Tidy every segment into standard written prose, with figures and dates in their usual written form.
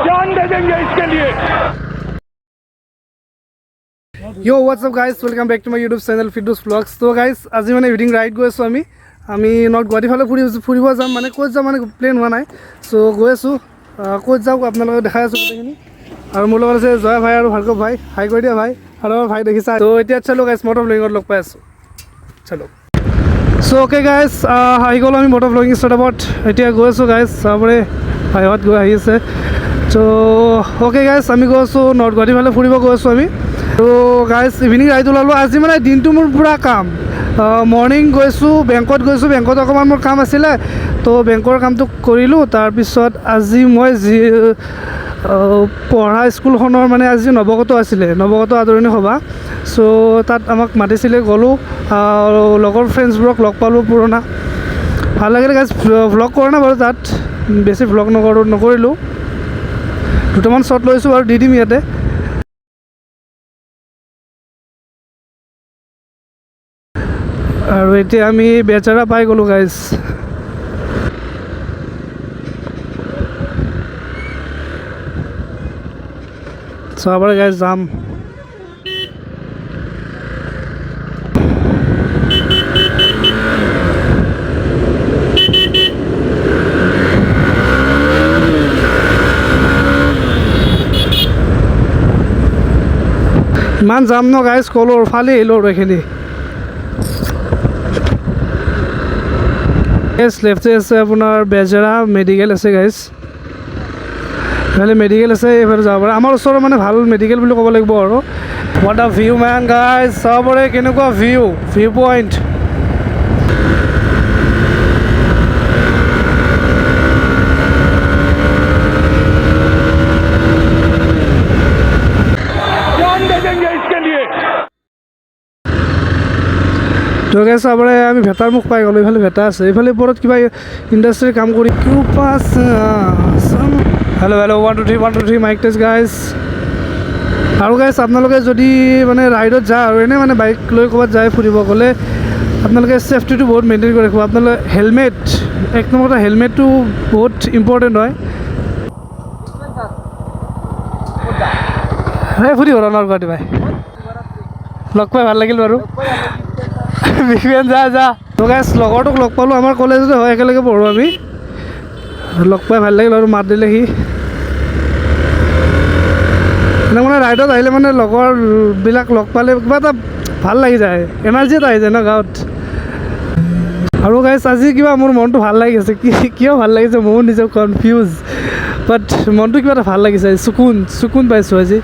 जान दे देंगे इसके लिए। Yo, what's up guys? Welcome back to my YouTube channel Fidus Vlogs. So guys, আজি মানে ইভিনিং ৰাইড গৈ আছোঁ আমি নৰ্থ গুৱাহাটী ফালে ফুৰিব যাম, মানে ক'ত যাম মানে প্লেন হোৱা নাই। চ' গৈ আছোঁ, ক'ত যাওঁ আপোনালোকক দেখাই আছোঁ গোটেইখিনি। আৰু মোৰ লগত আছে জয় ভাই আৰু ভাৰ্গৱ ভাই। হাই কৰি দিয়া ভাই। আৰু আমাৰ ভাই দেখিছা। ত' এতিয়া চলো গাইজ, মটৰ ব্লগিঙত লগ পাই আছোঁ। চলো। চ' অ'কে গাইজ, আহি গ'লোঁ আমি মটৰ ব্লগিং ষ্টাৰ্টআপত। এতিয়া গৈ আছোঁ গাইজ, চাবৰে ভাইহঁত গৈ আহি আছে। চ' অ'কে গাইজ, আমি গৈ আছোঁ নৰ্থ গুৱাহাটী ফালে ফুৰিব গৈ আছোঁ আমি। তো গাইজ ইভিনিং ৰাইড ওলালোঁ। আজি মানে দিনটো মোৰ পূৰা কাম। মৰ্ণিং গৈছোঁ বেংকত অকণমান মোৰ কাম আছিলে, তো বেংকৰ কামটো কৰিলোঁ। তাৰপিছত আজি মই যি পঢ়া স্কুলখনৰ মানে আজি নৱগত আছিলে, নৱগত আদৰণি সভা। চ' তাত আমাক মাতিছিলে, গ'লোঁ। লগৰ ফ্ৰেণ্ডছবোৰক লগ পালোঁ পুৰণা, ভাল লাগিলে গাইজ। ভ্লগ কৰা নাই বাৰু, তাত বেছি ভ্লগ নকৰিলোঁ। দুটামান শ্বট লৈছোঁ বাৰু, দি দিম ইয়াতে। আৰু এতিয়া আমি বেচাৰা পাই গ'লোঁ গাইজ। চাবৰে গাইজ যাম। ইমান যাম ন গাইজ, কলৰ ফালি আহিলোঁ আৰু এইখিনি। লেফ্টে আছে আপোনাৰ বেজেৰা মেডিকেল আছে গাইজ, এইফালে মেডিকেল আছে, এইফালে যাব পাৰে। আমাৰ ওচৰৰ মানে ভাল মেডিকেল বুলি ক'ব লাগিব আৰু। What a view man guys, চাব পাৰে কেনেকুৱা ভিউ পইণ্ট। তো গাইজ চাবৰে আমি ভেটাৰ মুখ পাই গ'লোঁ। এইফালে ভেটা আছে, এইফালে ওপৰত কিবা ইণ্ডাষ্ট্ৰীৰ কাম কৰি। Hello' 1 2 3 mic test guys. আৰু গাইজ আপোনালোকে যদি মানে ৰাইডত যায় আৰু এনেই মানে বাইক লৈ ক'ৰবাত যায় ফুৰিব গ'লে, আপোনালোকে ছেফটিটো বহুত মেইনটেইন কৰি ৰাখিব। আপোনালোকে হেলমেট, এক নম্বৰ কথা হেলমেটটো বহুত ইম্পৰ্টেণ্ট হয়। ফুৰিব নৰ্থ গুৱাহাটী ভাই, লগ পাই ভাল লাগিল বাৰু। যা তো গাইজ, লগৰটোক লগ পালোঁ, আমাৰ কলেজতে হয়, একেলগে পঢ়োঁ আমি। লগ পাই ভাল লাগিল আৰু মাত দিলে সি। মানে ৰাইডত আহিলে মানে লগৰবিলাক লগ পালে কিবা এটা ভাল লাগি যায়, এনাৰ্জি এটা আহি যায় ন গাঁৱত। আৰু গাইজ আজি কিবা মোৰ মনটো ভাল লাগি আছে, কিয় ভাল লাগিছে ময়ো নিজে কনফিউজ, বাট মনটো কিবা এটা ভাল লাগিছে। চকুন পাইছোঁ আজি,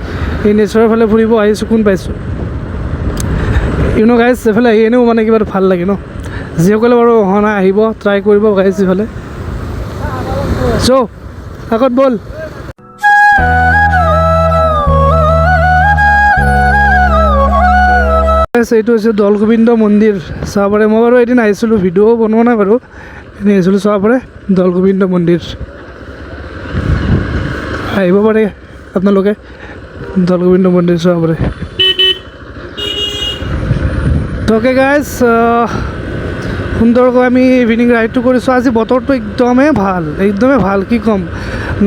এই নেচাৰৰ ফালে ফুৰিব আহি চকুন পাইছোঁ। গাইজ এইফালে আহি এনেও মানে কিবা ভাল লাগে ন। যিসকলে বাৰু অহা নাই আহিব, ট্ৰাই কৰিব গাইজ এইফালে। চ' আগত ব'ল। এইটো হৈছে দৌল গোবিন্দ মন্দিৰ, চাব পাৰে। মই বাৰু এদিন আহিছিলোঁ, ভিডিঅ' বনোৱা নাই বাৰু, এদিন আহিছিলোঁ, চাব পাৰে দৌল গোবিন্দ মন্দিৰ। আহিব পাৰে আপোনালোকে দৌল গোবিন্দ মন্দিৰ চাব পাৰে। অ'কে গাইজ, সুন্দৰকৈ আমি ইভিনিং ৰাইডটো কৰিছোঁ। আজি বতৰটো একদমেই ভাল, কি ক'ম।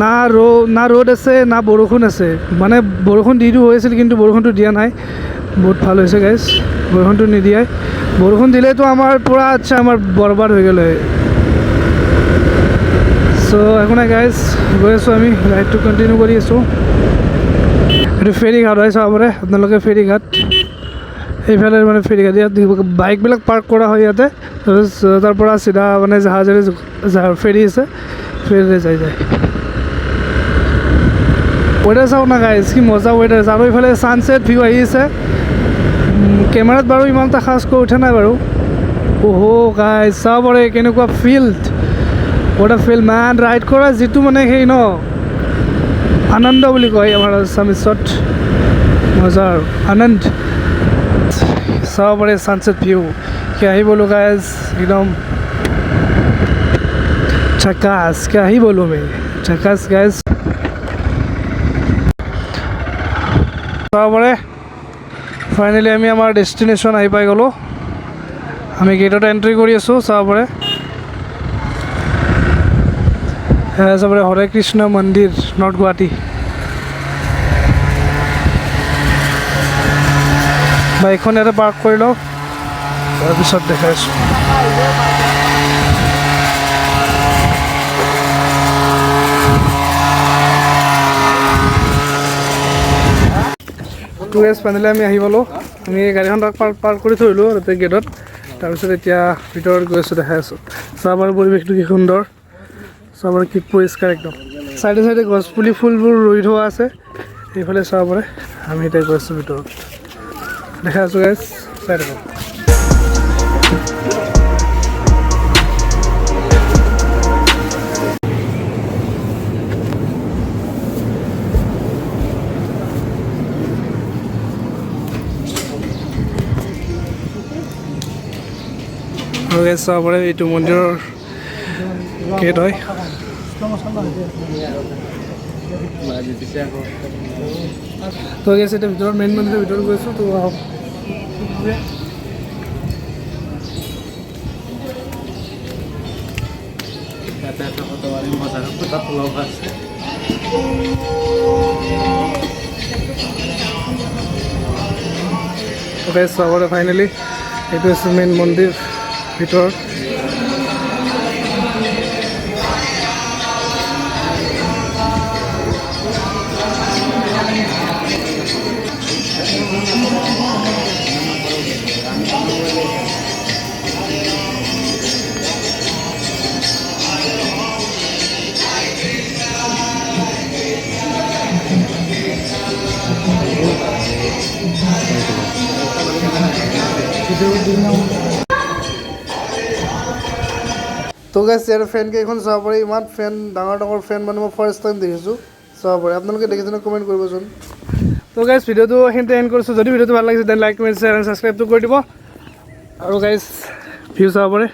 না ৰ'দ আছে না বৰষুণ আছে, মানে বৰষুণ দি হৈ আছিল কিন্তু বৰষুণটো দিয়া নাই। বহুত ভাল হৈছে গাইজ, বৰষুণটো নিদিয়াই। বৰষুণ দিলেতো আমাৰ পূৰা আমাৰ বৰবাদ হৈ গ'ল হয়। চ' একো নাই গাইজ, গৈ আছোঁ আমি, ৰাইডটো কণ্টিনিউ কৰি আছোঁ। এইটো ফেৰীঘাট হয়, চাব পাৰে আপোনালোকে ফেৰীঘাট। এইফালে মানে ফেৰীঘাট, ইয়াত বাইকবিলাক পাৰ্ক কৰা হয় ইয়াতে। তাৰ পৰা চিধা মানে জাহাজেৰে ফেৰী আছে, ফেৰীৰে যায়। ৱেডাৰ চাওক না গাইজ, কি মজা ৱেডাৰ আছে। আৰু এইফালে ছানছেট ভিউ আহি আছে। কেমেৰাত বাৰু ইমান এটা খাচকৈ উঠা নাই বাৰু। গাইজ চাব পাৰে কেনেকুৱা field, water field men. Ride কৰা যিটো মানে সেই ন আনন্দ বুলি কয় আমাৰ আছামিছত, মজা আৰু আনন্দ। চাব পাৰে ছানছেট ভিউ, কি আহি বলো গাইজ, একদম ঝাকাছ, কি আহি বলো ঝাকাছ গাইজ। চাব পাৰে ফাইনেলি আমি আমাৰ ডেষ্টিনেশ্যন আহি পাই গ'লোঁ। আমি গেটত এণ্ট্ৰি কৰি আছোঁ, চাব পাৰে। চবৰে হৰে কৃষ্ণ মন্দিৰ নৰ্থ গুৱাহাটী বাইকখন ইয়াতে পাৰ্ক কৰি লওঁ তাৰপিছত দেখাইছোঁ ফাইনেলি আমি আহি পালোঁ আমি গাড়ীখন তাক পাৰ্ক কৰি থৈ দিলোঁ তাতে গেটত তাৰপিছত এতিয়া ভিতৰত গৈ আছোঁ দেখাই আছোঁ চাবৰ পৰিৱেশটো কি সুন্দৰ চাবৰ কি পৰিষ্কাৰ একদম চাইডে চাইডে গছপুলি ফুলবোৰ ৰুই থোৱা আছে এইফালে চাবৰে আমি এতিয়া গৈ আছোঁ ভিতৰত দেখাই আছোঁ গাইজ চাই থাকক চাবৰে এইটো মন্দিৰৰ গেট হয় তো গেছে এতিয়া ভিতৰত মেইন মন্দিৰৰ ভিতৰত গৈছোঁ তো আহক চাবৰে ফাইনেলি এইটো হৈছে মেইন মন্দিৰ ভিতৰত তো গাইছ ইয়াৰ ফেন কেইখন চাব পাৰে ইমান ফেন ডাঙৰ ডাঙৰ ফেন মানে মই ফাৰ্ষ্ট টাইম দেখিছোঁ চাব পাৰে আপোনালোকে দেখিছেনে কমেণ্ট কৰিবচোন তো গাইছ ভিডিঅ'টো এইখিনিতে এণ্ড কৰিছোঁ যদি ভিডিঅ'টো ভাল লাগিছে দেন লাইক কমেণ্ট শ্বেয়াৰ এণ্ড ছাবস্ক্ৰাইবটো কৰি দিব আৰু গাইছ ভিউ চাব পাৰে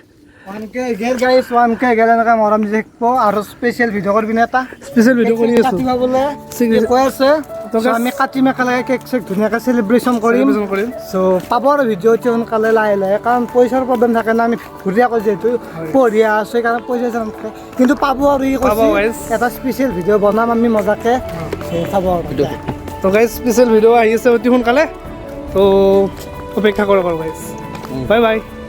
1K গাইছ 1K গেলে এনেকৈ মৰম দি থাকিব আৰু স্পেচিয়েল ভিডিঅ' কৰি পিনে এটা স্পেচিয়েল ভিডিঅ' কৰি আছোঁ কাটিব বোলে কৈ আছে আমি কাটিম একেলগে কেক চেক ধুনীয়াকৈ চেলিব্ৰেশ্যন কৰিম চ' পাব আৰু ভিডিঅ' এতিয়া সোনকালে লাহে লাহে কাৰণ পইচাৰ প্ৰব্লেম থাকে না আমি ঘূৰি আকৌ যিহেতু পঢ়ি আছোঁ সেইকাৰণে পইচা নাথাকে কিন্তু পাব আৰু ই কৈছে এটা স্পেচিয়েল ভিডিঅ' বনাম আমি মজাকৈ চাব আৰু তো গাইজ স্পেচিয়েল ভিডিঅ' আহি আছে অতি সোনকালে তো অপেক্ষা কৰক আৰু গাইজ বাই বাই